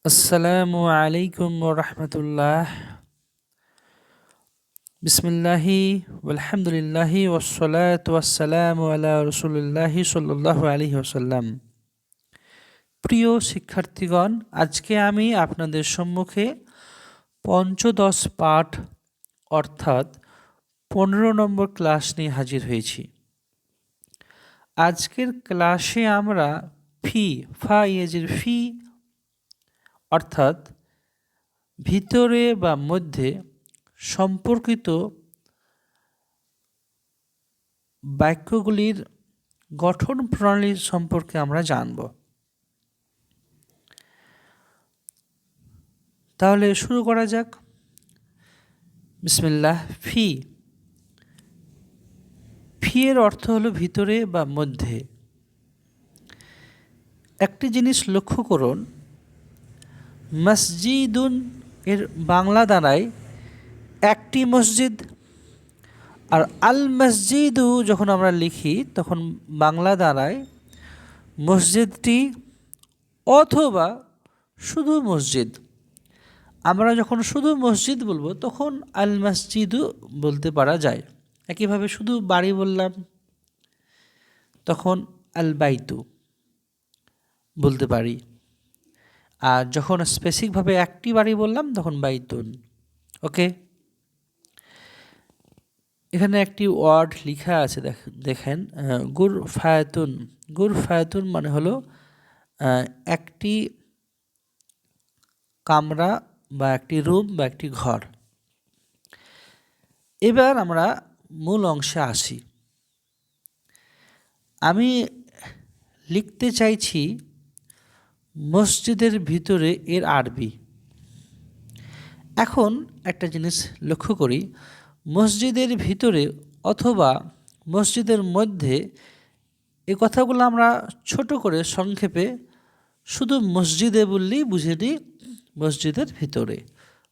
আসসালামু আলাইকুম রহমতুল্লাহ। বিসমিল্লাহি আলহামদুলিল্লাহি ওয়াসসালাতু ওয়াসসালামু আলা রাসূলিল্লাহি সাল্লাল্লাহু আলাইহি ওয়াসাল্লাম। প্রিয় শিক্ষার্থীগণ, আজকে আমি আপনাদের সম্মুখে পঞ্চদশ পাঠ অর্থাৎ 15 নম্বর ক্লাস নিয়ে হাজির হয়েছি। আজকের ক্লাসে আমরা ফি অর্থাৎ ভিতরে বা মধ্যে সম্পর্কিত বাক্যগুলির গঠন প্রণালী সম্পর্কে আমরা জানব। তাহলে শুরু করা যাক। বিসমিল্লাহ। ফি এর অর্থ হলো ভিতরে বা মধ্যে। একটি জিনিস লক্ষ্য করুন, মসজিদুন এর বাংলা দাঁড়ায় একটি মসজিদ, আর আল মসজিদু যখন আমরা লিখি তখন বাংলা দাঁড়ায় মসজিদটি অথবা শুধু মসজিদ। আমরা যখন শুধু মসজিদ বলবো তখন আল মসজিদু বলতে পারা যায়। একইভাবে শুধু বাড়ি বললাম তখন আল বাইতু বলতে পারি, আর যখন স্পেসিফিকভাবে একটি বাড়ি বললাম তখন বাইতুন। ওকে, এখানে একটি ওয়ার্ড লেখা আছে, দেখেন গুরফায়াতুন মানে হলো একটি কামরা বা একটি রুম বা একটি ঘর। এবার আমরা মূল অংশে আসি। আমি লিখতে চাইছি মসজিদের ভিতরে এর আরবি। এখন একটা জিনিস লক্ষ্য করি, মসজিদের ভিতরে অথবা মসজিদের মধ্যে এই কথাগুলো আমরা ছোট করে সংক্ষেপে শুধু মসজিদে বললেই বুঝে নিই মসজিদের ভিতরে,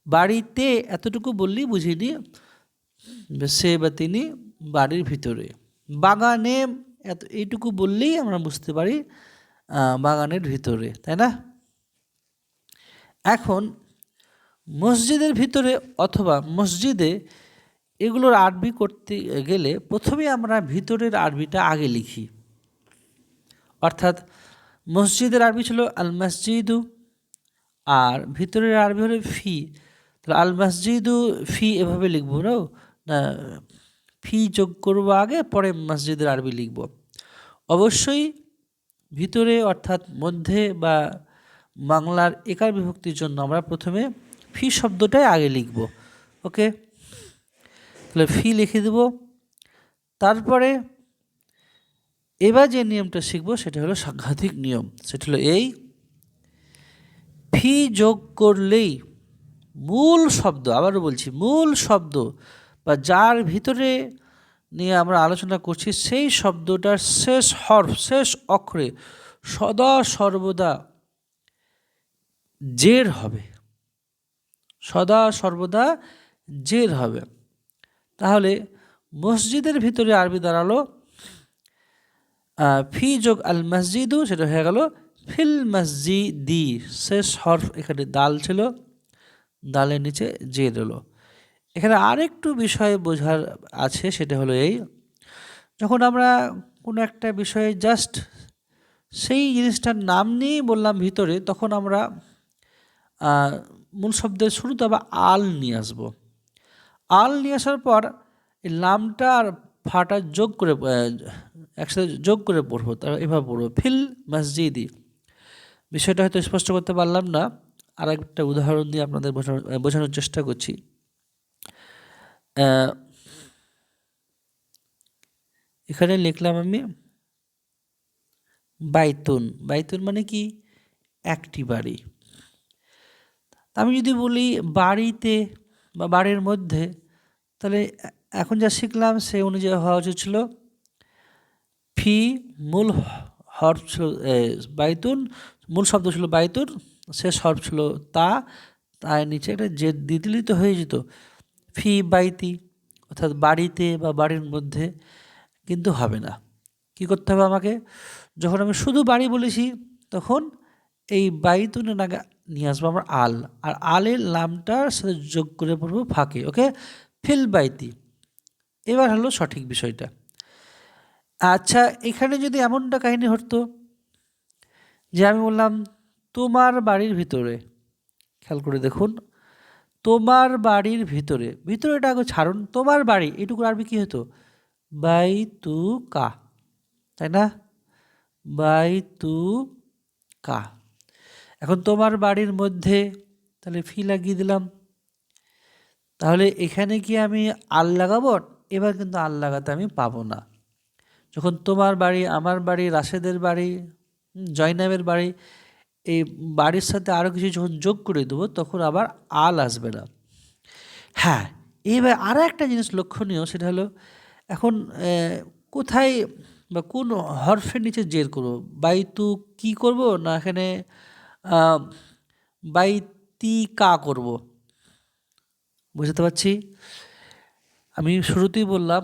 বাড়িতে এতটুকু বললেই বুঝে নিই সে বা তিনি বাড়ির ভিতরে, বাগানে এইটুকু বললেই আমরা বুঝতে পারি বাগানের ভিতরে, তাই না? এখন মসজিদের ভিতরে অথবা মসজিদে এগুলোর আরবি করতে গেলে প্রথমে আমরা ভিতরের আরবিটা আগে লিখি। অর্থাৎ মসজিদের আরবি ছিল আল মসজিদু, আর ভিতরের আরবি হলো ফি। তাহলে আল মসজিদু ফি এভাবে লিখবো না, ফি যোগ করবো আগে, পরে মসজিদের আরবি লিখব। অবশ্যই ভিতরে অর্থাৎ মধ্যে বা বাংলার একার বিভক্তির জন্য আমরা প্রথমে ফি শব্দটাই আগে লিখব। ওকে, তাহলে ফি লিখে দেব। তারপরে এবার যে নিয়মটা শিখব সেটা হলো সাংঘাতিক নিয়ম। সেটা হলো এই, ফি যোগ করলেই মূল শব্দ, আবারও বলছি মূল শব্দ বা যার ভিতরে নিয়ে আমরা আলোচনা করছি সেই শব্দটার শেষ হরফ, শেষ অক্ষরে সদা সর্বদা জের হবে, সদা সর্বদা জের হবে। তাহলে মসজিদের ভিতরে আরবি দাঁড়ালো ফি যোগ আল মসজিদু, সেটা হয়ে গেল ফিল মসজিদি। শেষ হরফ এখানে দাল ছিল, দালের নিচে জের হলো। এখানে আরেকটু বিষয় বোঝার আছে, সেটা হলো এই, যখন আমরা কোনো একটা বিষয়ে জাস্ট সেই জিনিসটার নাম নিয়েই বললাম ভিতরে, তখন আমরা মূল শব্দের শুরুতে আবার আল নিয়ে আসবো। আল নিয়ে আসার পর এই নামটা আর ফাটা যোগ করে একসাথে যোগ করে পড়বো, তারা এভাবে পড়বো ফিল মসজিদি। বিষয়টা হয়তো স্পষ্ট করতে পারলাম না, আর একটা উদাহরণ দিয়ে আপনাদের বোঝানোর চেষ্টা করছি। এখানে লিখলাম আমি বাইতুন। বাইতুন মানে কি? একটি বাড়ি। আমি যদি বলি বাড়িতে বা বাড়ির মধ্যে, তাহলে এখন যা শিখলাম সেই অনুযায়ী হওয়া উচিত ছিল ফি মূল হরফ ছিল বাইতুন, মূল শব্দ ছিল বাইতুন, শেষ হরফ ছিল তা, তার নিচে একটা যে দিদিলিত হয়ে যেত ফি বাইতি, অর্থাৎ বাড়িতে বা বাড়ির মধ্যে। কিন্তু হবে না, কি করতে হবে আমাকে? যখন আমি শুধু বাড়ি বলেছি তখন এই বাইতুনের নিয়ে আসবো আমরা আল, আর আলের লামটার সাথে যোগ করে পড়বো ফাঁকে। ওকে, ফিল বাইতি। এবার হলো সঠিক বিষয়টা। আচ্ছা, এখানে যদি এমনটা কাহিনী হতো যে আমি বললাম তোমার বাড়ির ভিতরে, খেয়াল করে দেখুন, তোমার বাড়ির ভিতরে, ভিতরেটা আগে ছাড়ুন, তোমার বাড়ি এটুকু আরবি কি হতো? বাইতু কা, তাই না? বাইতু কা। এখন তোমার বাড়ির মধ্যে, তাহলে ফি লাগিয়ে দিলাম। তাহলে এখানে কি আমি আল লাগাবো? এবার কিন্তু আল লাগাতে আমি পাবো না। যখন তোমার বাড়ি, আমার বাড়ি, রাশেদের বাড়ি, জয়নাবের বাড়ি, এই বাড়ির সাথে আরও কিছু যখন যোগ করে দেবো তখন আবার আল আসবে না। হ্যাঁ, এবার আরও একটা জিনিস লক্ষণীয়, সেটা হলো এখন কোথায় বা কোন হরফের নিচে জের করবো? বাইতু কি করব, না এখানে বাইতি কা করব? বুঝতে পারছি। আমি শুরুতেই বললাম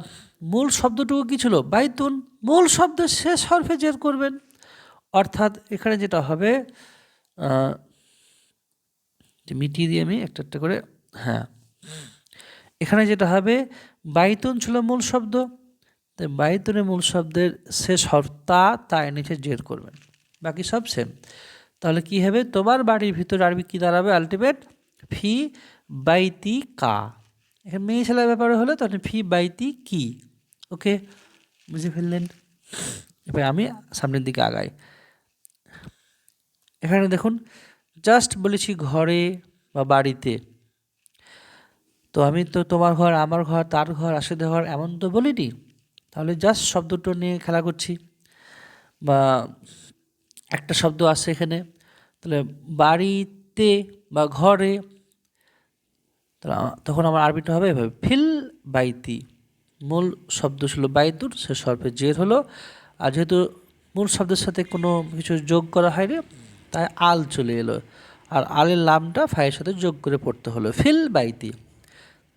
মূল শব্দটুকু কী ছিল? বাইতুন। মূল শব্দের শেষ হরফে জের করবেন, অর্থাৎ এখানে যেটা হবে, মিটিয়ে দিই আমি একটা একটা করে। হ্যাঁ, এখানে যেটা হবে, বাইতুন ছিল মূল শব্দ, তাই বাইতুনের মূল শব্দের শেষ হরফ তা নিচে জের করবেন, বাকি সব সেম। তাহলে কি হবে? তোমার বাড়ির ভিতরে আরবি কি দাঁড়াবে? আলটিমেট ফি বাইতি কা। এখানে মেয়ে ছেলের ব্যাপারে হলে তখন ফি বাইতি কি। ওকে, বুঝে ফেললেন? এবার আমি সামনের দিকে আগাই। এখানে দেখুন, জাস্ট বলেছি ঘরে বা বাড়িতে, তো আমি তো তোমার ঘর, আমার ঘর, তার ঘর, রাশেদের ঘর এমন তো বলিনি। তাহলে জাস্ট শব্দটা নিয়ে খেলা করছি, বা একটা শব্দ আছে এখানে, তাহলে বাড়িতে বা ঘরে, তখন আমার আরবিটা হবে এভাবে, ফিল বাইতি। মূল শব্দ ছিল বাইতুর, সে সর্পে জের হলো, আর যেহেতু মূল শব্দের সাথে কোনো কিছু যোগ করা হয়নি তাই আল চলে এলো, আর আলের লামটা ফায়ের সাথে যোগ করে পড়তে হলো, ফিল বাইতি।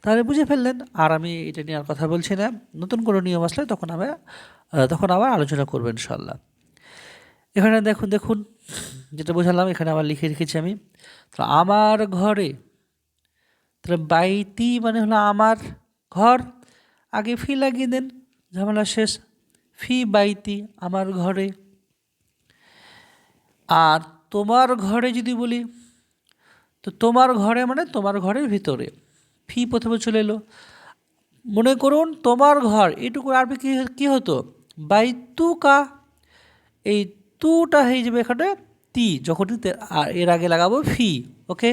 তাহলে বুঝে ফেললেন, আর আমি এটা নিয়ে আর কথা বলছি না। নতুন কোনো নিয়ম আসলে তখন আবার আলোচনা করবেন ইনশাল্লাহ। এখানে দেখুন যেটা বোঝালাম, এখানে আবার লিখে রেখেছি আমি। তো আমার ঘরে, তাহলে বাইতি মানে হলো আমার ঘর, আগে ফি লাগিয়ে দেন, ঝামেলা শেষ। ফি বাইতি, আমার ঘরে। আর তোমার ঘরে যদি বলি, তো তোমার ঘরে মানে তোমার ঘরের ভিতরে, ফি প্রথমে চলে এলো। মনে করুন তোমার ঘর, এটুকু আরবি কি হতো? বাইতু কা। এই তুটা হয়ে যাবে এখানে তি, যখনই এর আগে লাগাবো ফি। ওকে,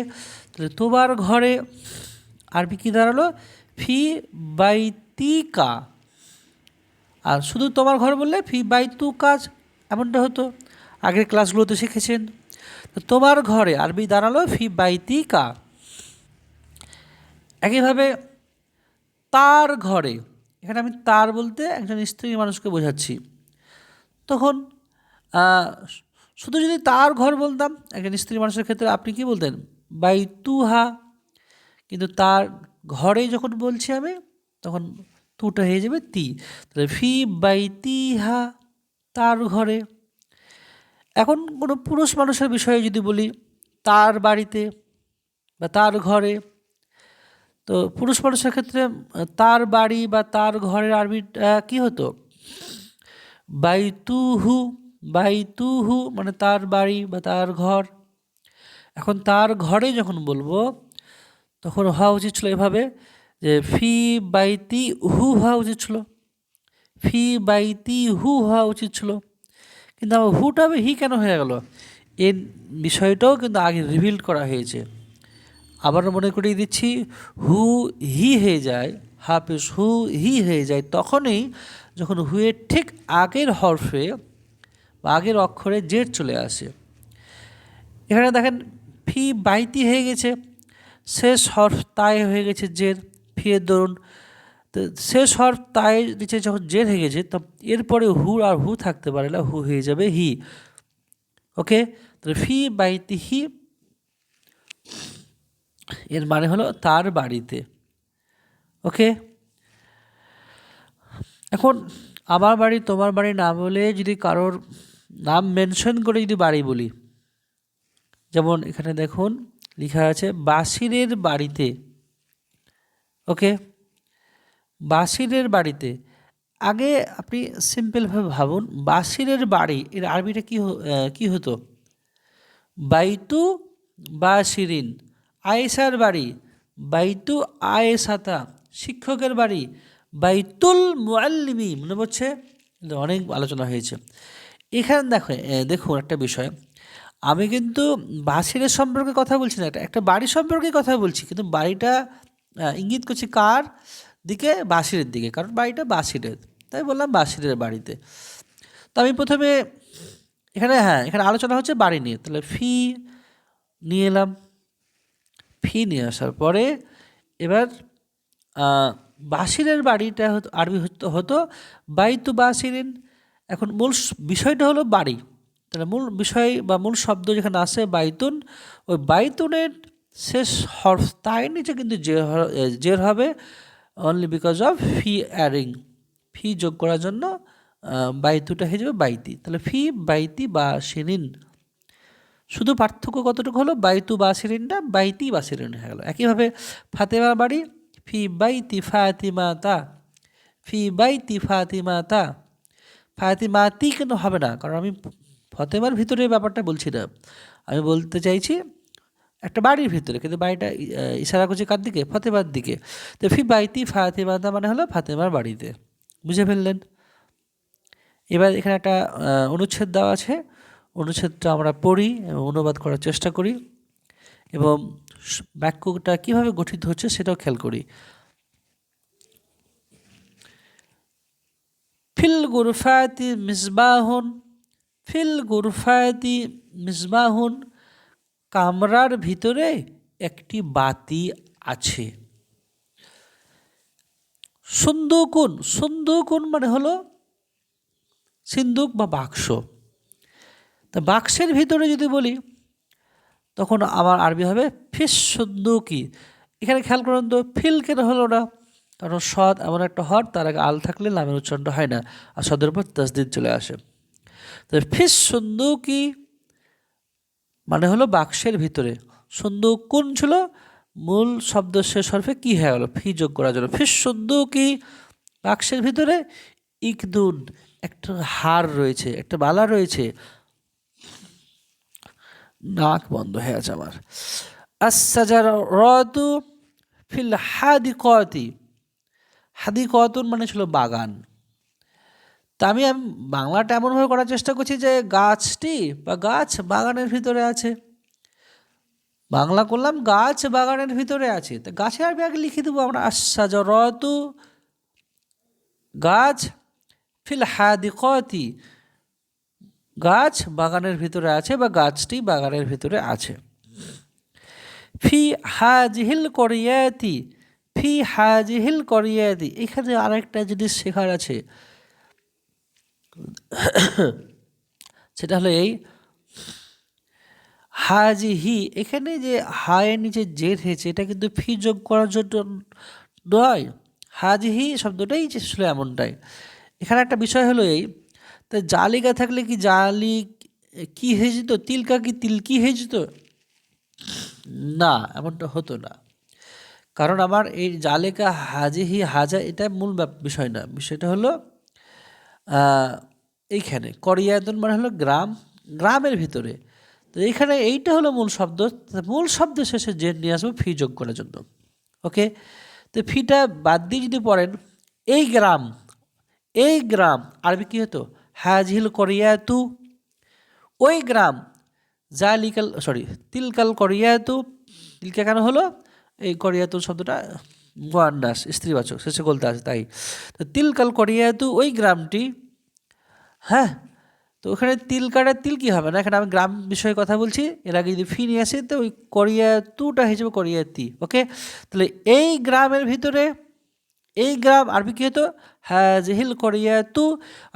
তাহলে তোমার ঘরে আরবি কি দাঁড়ালো? ফি বাইতি কা। আর শুধু তোমার ঘর বললে ফি বাইতু কাজ, এমনটা হতো, আগের ক্লাসগুলোতে শিখেছেন। তো তোমার ঘরে আরবি দাঁড়ালো ফি বাইতি কা। একইভাবে তার ঘরে, এখানে আমি তার বলতে একজন স্ত্রী মানুষকে বোঝাচ্ছি, তখন শুধু যদি তার ঘর বলতাম একজন স্ত্রী মানুষের ক্ষেত্রে আপনি কি বলতেন? বাইতুহা। কিন্তু তার ঘরে যখন বলছি আমি, তখন তুটা হয়ে যাবে তি। তাহলে ফি বাইতিহা, তার ঘরে। এখন কোনো পুরুষ মানুষের বিষয়ে যদি বলি, তার বাড়িতে বা তার ঘরে, তো পুরুষ মানুষের ক্ষেত্রে তার বাড়ি বা তার ঘরের আরবি কি হতো? বাইতুহু। বাইতুহু মানে তার বাড়ি বা তার ঘর। এখন তার ঘরে যখন বলবো তখন হওয়া উচিত ছিল এভাবে, যে ফি বাইতি হু হওয়া উচিত ছিল, ফি বাইতি হু হওয়া উচিত ছিল, কিন্তু আমার হুটা হি কেন হয়ে গেল? এর বিষয়টাও কিন্তু আগে রিভিল করা হয়েছে। আবার মনে করিয়ে দিচ্ছি, হু হি হয়ে যায়, হাফেজ হু হি হয়ে যায় তখনই যখন হুয়ের ঠিক আগের হরফে বা আগের অক্ষরে জের চলে আসে। এখানে দেখেন ফি বাইতি হয়ে গেছে, শেষ হরফ তাই হয়ে গেছে জের, ফিয়ের দরুন। তো শেষ হরফ তাই নিচে যখন জের হয়ে গেছে, তো এরপরে হু আর হু থাকতে পারে না, হু হয়ে যাবে হি। ওকে, তাহলে ফি বাইতি হি এর মানে হলো তার বাড়িতে। ওকে, এখন আমার বাড়ি তোমার বাড়ি না বলে যদি কারোর নাম মেনশন করে যদি বাড়ি বলি, যেমন এখানে দেখুন লেখা আছে বাসিরের বাড়িতে। ওকে, বাসিরের বাড়িতে। আগে আপনি সিম্পলভাবে ভাবুন, বাসিরের বাড়ি এর আরবিটা কি হতো? বাইতু বাসিরিন। আয়েশার বাড়ি বাইতু আয়েশাতা। শিক্ষকের বাড়ি বাইতুল মুআল্লিমি। মনে পড়ছে? অনেক আলোচনা হয়েছে। এখানে দেখুন একটা বিষয়, আমি কিন্তু বাসিরের সম্পর্কে কথা বলছি না, একটা বাড়ি সম্পর্কে কথা বলছি, কিন্তু বাড়িটা ইঙ্গিত করছি কার দিকে? বাসিরের দিকে, কারণ বাড়িটা বাসিরের, তাই বললাম বাসিরের বাড়িতে। তো আমি প্রথমে এখানে আলোচনা হচ্ছে বাড়ি নিয়ে, তাহলে ফি নিয়ে এলাম। ফি নিয়ে আসার পরে এবার বাসিরের বাড়িটা আরবি হতো বাইতু বাসিরিন। এখন মূল বিষয়টা হলো বাড়ি, তাহলে মূল বিষয় বা মূল শব্দ যেখানে আসে বাইতুন, ওই বাইতুনের শেষ হরফ তাই নিচে কিন্তু জের হবে, only because of fee adding, fee যোগ করার জন্য বাইতুটা হয়ে যাবে বাইতি। তাহলে ফি বাইতি বা সিরিন, শুধু পার্থক্য কতটুকু হলো, বাইতু বা সিরিনটা বাইতি বা সিরিন হয়ে গেল। একইভাবে ফাতেমার বাড়ি ফি বাইতি ফাতিমাতা, ফি বাইতি ফাতিমাতা। ফাতিমাতি কেন হবে না? কারণ আমি ফতেমার ভিতরে ব্যাপারটা বলছি না, আমি বলতে চাইছি একটা বাড়ির ভিতরে, কিন্তু বাড়িটা ইশারা করছে কার দিকে? ফতেমার দিকে। তো ফি বাইতি ফাতিমাতা মানে হলো ফাতেমার বাড়িতে। বুঝে ফেললেন? এবার এখানে একটা অনুচ্ছেদ দেওয়া আছে, অনুচ্ছেদটা আমরা পড়ি এবং অনুবাদ করার চেষ্টা করি এবং বাক্যটা কিভাবে গঠিত হচ্ছে সেটাও খেয়াল করি। ফিল গুরফাতি মিসবাহুন, ফিল গুরফাতি মিসবাহুন, কামরার ভিতরে একটি বাতি আছে। সুন্দুকুন, সুন্দুকুন মানে হলো সিন্দুক বা বাক্স। তা বাক্সের ভিতরে যদি বলি তখন আমার আরবি হবে ফিস সুন্দুকি। এখানে খেয়াল করুন তো, ফিল কেন হলো না? কারণ সদ এমন একটা হর, তার আগে আল থাকলে নামের উচ্চারণটা হয় না, আর সদের উপর তাসদিদ চলে আসে। তো ফিস সুন্দুকি মানে হলো বাক্সের ভিতরে। সুন্দুক কোন ছিল? মূল শব্দ শেষ হরফে কি হয়ে গেল? ফি যোগ করার জন্য ফিস সুন্দুকি, বাক্সের ভিতরে ইকদুন, একটা হার রয়েছে, একটা বালা রয়েছে। নাক বন্ধ হয়ে আছে আমার। আস-সাজারাতু ফিল হাদিকতি, হাদিকতুন মানে ছিল বাগান। তা আমি বাংলাটা এমনভাবে করার চেষ্টা করছি যে গাছটি বা গাছ বাগানের ভিতরে আছে। বাংলা করলাম গাছ বাগানের ভিতরে আছে, তা গাছের আরবি আগে লিখে দেবো আমরা আস-সাজারাতু, গাছ, ফিল হাদিকতি, গাছ বাগানের ভিতরে আছে বা গাছটি বাগানের ভিতরে আছে। ফি হাজিহিল করিয়াতি, ফি হাজিহিল করিয়াতি, এখানে আরেকটা জিনিস শেখার আছে, সেটা হলো এই হাজিহি, এখানে যে হায়ের নিচে জের হয়েছে এটা কিন্তু ফি যোগ করার জন্য নয়, হাজিহি শব্দটাই ছিল এমনটাই। এখানে একটা বিষয় হলো এই, তো জালিকা থাকলে কি জালি কি হয়ে যেত? তিলকা কি তিলকি হয়ে যেত? না, এমনটা হতো না, কারণ আমার এই জালেকা হাজিহি হাজা এটা মূল বিষয় না। বিষয়টা হলো এইখানে করিয়াদন মানে হলো গ্রাম, গ্রামের ভিতরে। তো এইখানে এইটা হলো মূল শব্দ, মূল শব্দ শেষে জেড নিয়ে আসবো ফি যোগ করার জন্য। ওকে, তো ফিটা বাদ দিয়ে যদি পড়েন এই গ্রাম, এই গ্রাম আরবি কী হতো? হাজিল করিয়াতু, ওই গ্রাম, জালিকাল তিলকাল করিয়াতু। তিলকা কেন হলো? এই করিয়াতু শব্দটা মুয়ান্নাস স্ত্রীবাচক, শেষে বলতে আছে তাই। তো তিলকাল করিয়াতু, ওই গ্রামটি। হ্যাঁ, তো ওখানে তিলকাটা তিল কি হবে না, এখানে আমি গ্রাম বিষয়ে কথা বলছি। এর আগে যদি ফি নিয়ে আসি তো ওই করিয়াতুটা হিসেবে করিয়াতি। ওকে, তাহলে এই গ্রামের ভিতরে, এই গ্রাম আরবি কী হতো? হাজিহিল করিয়াতু,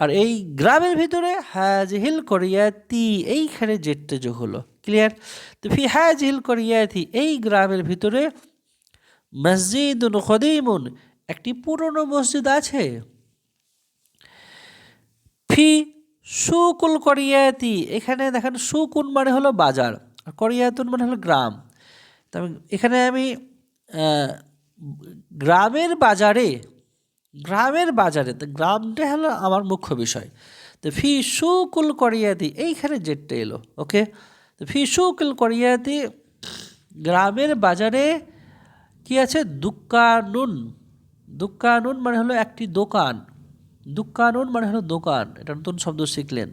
আর এই গ্রামের ভিতরে হাজিহিল করিয়াতি, এইখানে জেটটা যোগ হলো। ক্লিয়ার? তো ফি হাজিহিল করিয়াতি, এই গ্রামের ভিতরে মসজিদুন কদিমুন, একটি পুরনো মসজিদ আছে। ফি সুকুল করিয়াতি, এখানে দেখেন সুকুন মানে হলো বাজার, আর করিয়াতুন মানে হলো গ্রাম। তবে এখানে আমি গ্রামের বাজারে, তো গ্রামটা হলো আমার মুখ্য বিষয়। তো ফি সুকুল করিয়াতি এইখানে জেটটা এলো, ওকে। তো ফি সুকুল করিয়াতি গ্রামের বাজারে কি আছে, দুক্কানুন। দুক্কানুন মানে হলো একটি দোকান, দুক্কানুন মানে হলো দোকান, এটা নতুন শব্দ শিখলেন।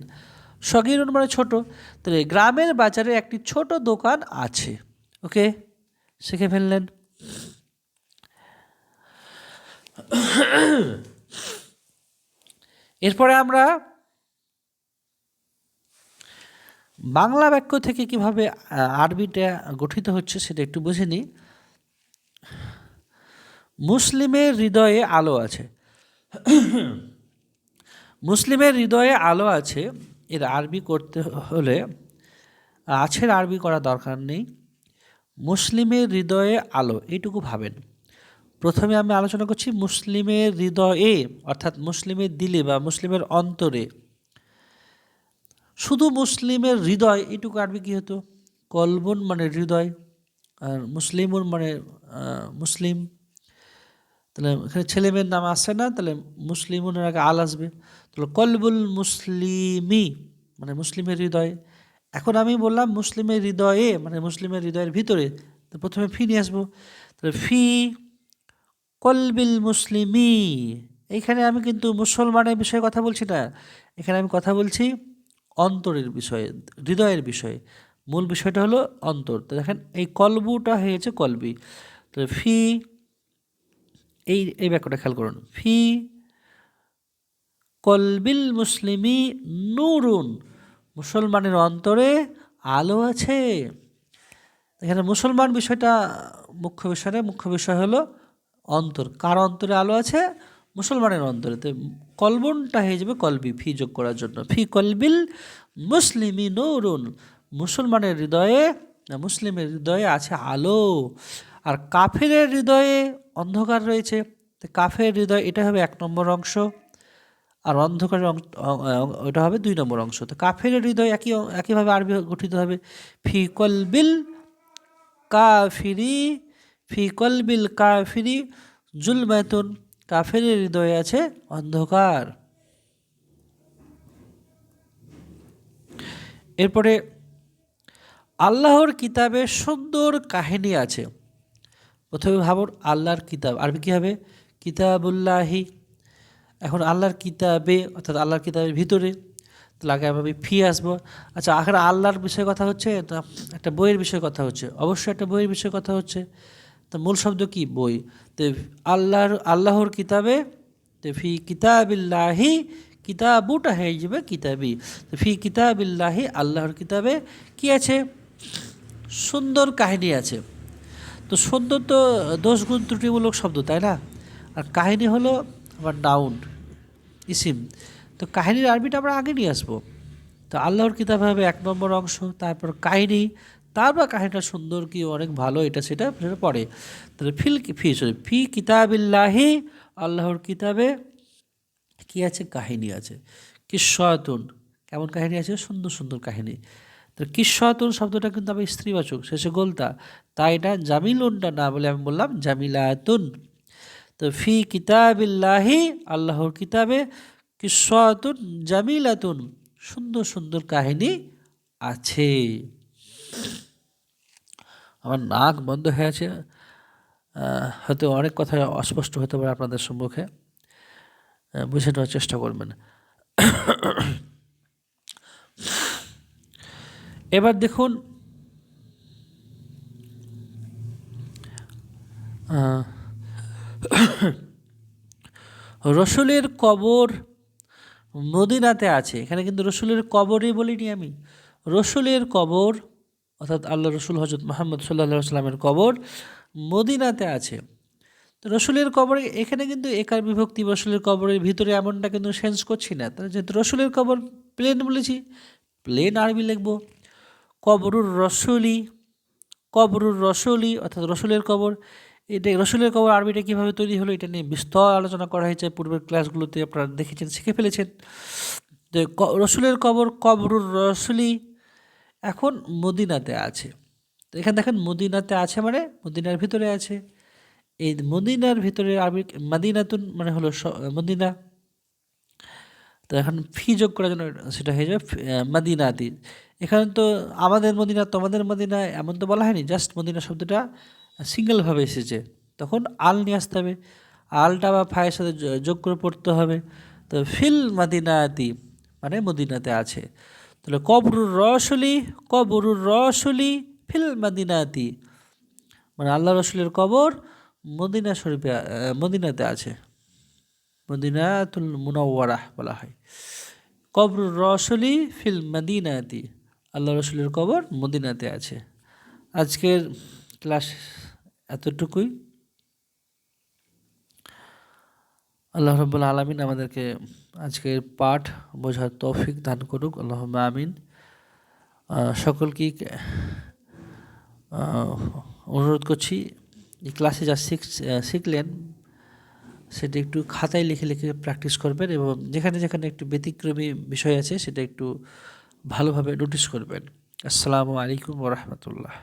সগিরুন মানে ছোট, তাহলে গ্রামের বাজারে একটি ছোট দোকান আছে, ওকে, শিখে ফেললেন। এরপরে আমরা বাংলা বাক্য থেকে কিভাবে আরবিটা গঠিত হচ্ছে সেটা একটু বুঝে নিই। মুসলিমের হৃদয়ে আলো আছে, মুসলিমের হৃদয়ে আলো আছে, এর আরবি করতে হলে আছের আরবি করা দরকার নেই। মুসলিমের হৃদয়ে আলো এইটুকু ভাবেন। প্রথমে আমি আলোচনা করছি মুসলিমের হৃদয়ে, অর্থাৎ মুসলিমের দিলে বা মুসলিমের অন্তরে। শুধু মুসলিমের হৃদয় এইটুকু আরবি কী হতো, কলবুন মানে হৃদয়, আর মুসলিমুন মানে মুসলিম। তাহলে এখানে ছেলে মেয়ের নাম আসছে না, তাহলে মুসলিমুনের আগে আল আসবে, তাহলে কলবুল মুসলিমি মানে মুসলিমের হৃদয়। এখন আমি বললাম মুসলিমের হৃদয়ে মানে মুসলিমের হৃদয়ের ভিতরে, তো প্রথমে ফি নিয়ে আসবো, তাহলে ফি কলবিল মুসলিমি। এইখানে আমি কিন্তু মুসলমানের বিষয়ে কথা বলছি না, এখানে আমি কথা বলছি অন্তরের বিষয়ে, হৃদয়ের বিষয়ে। মূল বিষয়টা হলো অন্তর। তো দেখেন এই কলবুটা হয়েছে কলবি, তো ফি এই বাক্যটা খেয়াল করুন, ফি কলবিল মুসলিমি নূরুন, মুসলমানের অন্তরে আলো আছে। এখানে মুসলমান বিষয়টা মুখ্য বিষয় নয়, মুখ্য বিষয় হলো অন্তর। কার অন্তরে আলো আছে, মুসলমানের অন্তরে। তো কলবনটা হয়ে যাবে কলবি, ফি যোগ করার জন্য, ফি কলবিল মুসলিমি নূরুন, মুসলমানের হৃদয়ে, মুসলিমের হৃদয়ে আছে আলো। আর কাফেরের হৃদয়ে অন্ধকার রয়েছে, তো কাফের হৃদয় এটা হবে 1 নম্বর অংশ, আর অন্ধকারের ওটা হবে 2 নম্বর অংশ। তো কাফের হৃদয় একইভাবে আরবি গঠিত হবে ফি কলবিল কাফিরি, ফি কলবিল কাফিরি জুলমাতুন, কাফের হৃদয়ে আছে অন্ধকার। এরপরে আল্লাহর কিতাবে সুন্দর কাহিনী আছে। প্রথমে ভাবুন আল্লাহর কিতাব, আরবি কী হবে, কিতাবুল্লাহি। এখন আল্লাহর কিতাবে অর্থাৎ আল্লাহর কিতাবের ভিতরে, তাহলে আগে আমি ফি আসবো। আচ্ছা, আখের আল্লাহর বিষয়ে কথা হচ্ছে, একটা বইয়ের বিষয়ে কথা হচ্ছে, অবশ্যই একটা বইয়ের বিষয়ে কথা হচ্ছে। তো মূল শব্দ কি, বই। তো আল্লাহর কিতাবে, তো ফি কিতাবিল্লাহি, কিতাবুটা হয়ে যাবে কিতাবি। তো ফি কিতাবিল্লাহি, আল্লাহর কিতাবে কি আছে, সুন্দর কাহিনী আছে। তো সুন্দর তো দোষ গুণ ত্রুটিমূলক শব্দ, তাই না? আর কাহিনী হলো আবার নাউন, ইসিম। তো কাহিনীর আরবিটা আমরা আগে নিয়ে আসবো। তো আল্লাহর কিতাব হবে 1 নম্বর অংশ, তারপর কাহিনী, তারপর কাহিনীটা সুন্দর কি অনেক ভালো এটা সেটা পড়ে। তাহলে ফি কিতাবিল্লাহি, আল্লাহর কিতাবে কি আছে, কাহিনী আছে। কিস্সাতুন, কেমন কাহিনী আছে, সুন্দর সুন্দর কাহিনী। তো কিস্সাতুন শব্দটা কিন্তু আমি স্ত্রীবাচক, শেষে গোলতা, তাই এটা জামিলুনটা না বলে আমি বললাম জামিলাতুন। তো ফি কিতাবিল্লাহি, আল্লাহর কিতাবে, কিস্সাতুন জামিলাতুন, সুন্দর সুন্দর কাহিনী আছে। আমার নাক বন্ধ হয়ে আছে, হয়তো অনেক কথা অস্পষ্ট হতে পারে আপনাদের সম্মুখে, বুঝে নেওয়ার চেষ্টা করবেন। এবার দেখুন রসুলের কবর মদিনাতে আছে, এখানে কিন্তু রসুলের কবরই বলিনি আমি, রসুলের কবর অর্থাৎ আল্লাহ রসুল হজরত মুহাম্মদ সাল্লাল্লাহু আলাইহি সাল্লামের কবর মদিনাতে আছে। তো রসুলের কবরে এখানে কিন্তু একার বিভক্তি, রসুলের কবরের ভিতরে এমনটা কিন্তু সেন্স করছি না। তাহলে যেহেতু রসুলের কবর প্লেন বলেছি, প্লেন আরবি লিখব কবরুর রসুলি, কবরুর রসুলি অর্থাৎ রসুলের কবর। এটা রসুলের কবর আরবিটা কীভাবে তৈরি হলো এটা নিয়ে বিস্তর আলোচনা করা হয়েছে পূর্বের ক্লাসগুলোতে, আপনারা দেখেছেন, শিখে ফেলেছেন। রসুলের কবর কবরুর রসুলি, এখন মদিনাতে আছে। তো এখানে দেখেন মদিনাতে আছে মানে মদিনার ভিতরে আছে। এই মদিনার ভিতরে আরবি মাদিনাতুন মানে হলো মদিনা। তো এখন ফি যোগ করার জন্য সেটা হয়ে যাবে মাদিনাতি। এখানে তো আমাদের মদিনা তোমাদের মদিনা এমন তো বলা হয়নি, জাস্ট মদিনা শব্দটা সিঙ্গেলভাবে এসেছে, তখন আল নিয়ে আসতে হবে। আলটা বা ফায়ের সাথে যোগ করে পড়তে হবে। তো ফিল মাদিনাতি মানে মদিনাতে আছে। তাহলে কবরুর রসুলি ফিল মাদিনাতি মানে আল্লাহ রসুলের কবর মদিনা শরীফে মদিনাতে আছে, মদিনাতুল মুনাওয়ারাহ বলা হয়। কবরুর রসুলি ফিল মদিনাতি, আল্লাহ রসুলের কবর মদিনাতে আছে। আজকের ক্লাস এতটুকুই। আল্লাহ রাব্বুল আলামিন আমাদেরকে আজকের পাঠ বোঝার তৌফিক দান করুক, আল্লাহুম্মা আমিন। সকলকেই অনুরোধ করছি এই ক্লাসে যা শিখলেন সেটা একটু খাতায় লিখে লিখে প্র্যাকটিস করবেন, এবং যেখানে যেখানে একটু ব্যতিক্রমী বিষয় আছে সেটা একটু ভালোভাবে নোটিস করবেন। আসসালামু আলাইকুম ওয়া রাহমাতুল্লাহ।